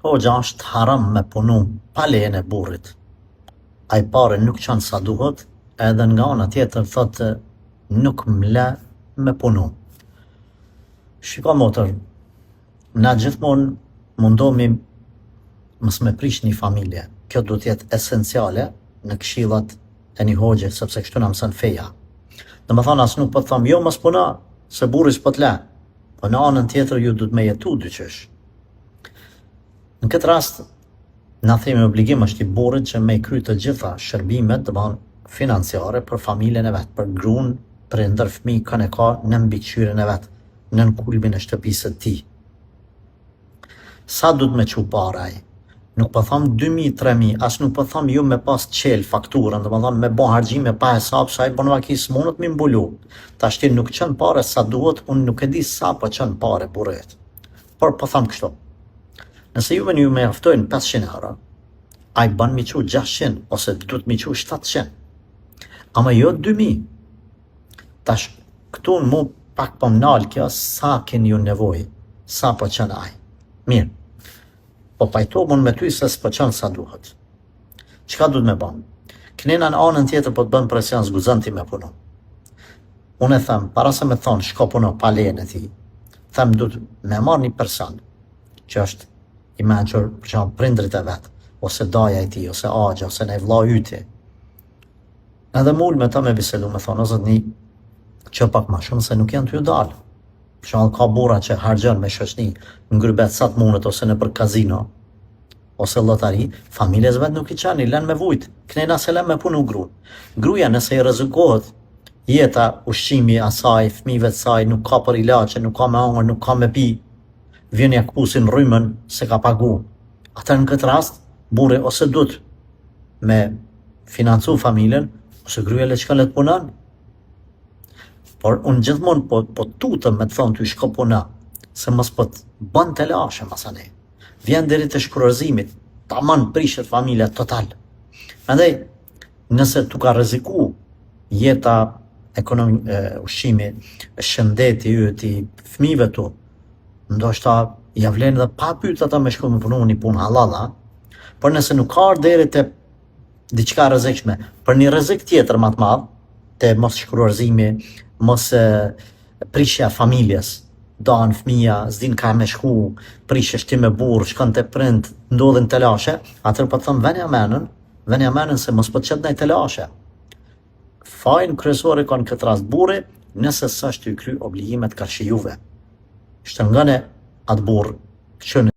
hoxha është haram me punu pa lejen e burrit. Ai pare nuk qanë sa duhet, edhe nga ana tjetër thotë nuk m'le me punu. Shiko motër, na gjithmonë mundohemi mos me prish një familje. Kjo duhet të jetë esenciale në këshillat e një hoxhe, sepse kështu na mëson feja. Domethënë as nuk po të them jo mos puna, se burri s'po të le, po në anën tjetër ju duhet me jetu dyqysh. Në këtë rast, na themi obligim është i burrit që me i kry të gjitha shërbimet, domethënë financiare për familjen e vet, për gruan, për ndër fëmijë kanë e ka në mbikëqyrjen e vet, në kulmin e shtëpisë së tij. Sa duhet me çu para ai? Nuk po them 2.000, 3.000, as nuk po them ju me pas qel fakturën, domethënë me bë harxhime pa hesab, sa ai bon vakis mundet me mbulu. Tash ti nuk çon parë sa duhet, unë nuk e di sa po çon parë burrit. Por po them kështu. Nëse juve ju me jaftojnë 500 euro, ai ban mi çu 600 ose duhet mi çu 700. Ama jo 2.000. Tash këtu në mu pak po mnal kjo sa keni ju nevojë, sa po çon ai. Mirë. Po pajtohun me ty se s'po qënë sa duhet. Çka duhet me bën? Knena në anën tjetër po të bën presion zguzon ti me punu. Unë e them, para se me thonë shko puno pa lejen e tij, them duhet me marr një person që është i mençur për shembull prindrit e vet, ose daja e tij, ose axha, ose ne vlla yti. Edhe mul me ta me bisedu me thonë, o zotni, që pak ma shumë se nuk janë t'ju dalë. Për shembull ka burra që harxhon me shoqni në grybet sa të mundet ose në për kazino ose llotari, familjes vet nuk i çan, i lën me vujt. Knena se lën me punu gruan. Gruaja nëse i rrezikohet jeta, ushqimi asaj, fëmijëve të saj, nuk ka për ilaçe, nuk ka me hangër, nuk ka me pi, vjen ja kpusin rrymën se ka pagu. Atë në këtë rast, burri ose duhet me financu familjen, ose gruaja le çka le të punon. Por unë gjithmonë po tutëm me të thonë ty shko puna, se mos po të bën të lashe masane. Vjen deri te shkruarzimit, tamam prishet familja total. Prandaj, nëse tu ka rreziku jeta, ushqimi, shëndeti yt, fëmijëve tu, ndoshta ja vlen edhe pa pyet ata me shku me punu një punë halal, por nëse nuk ka deri te diçka rrezikshme, për një rrezik tjetër më të madh, te mos shkruarzimi, mos prishja familjes, dan fëmija, s'din ka me shku, prishesh ti me burr, shkon te prind, ndodhin të lashe, atër po të thëmë veni amenën se mos po të qëtë nej të lashe. Fajnë kryesore kanë këtë rast burri, nëse s'është i kry obligimet karshi juve. Shtërngane atë burr, që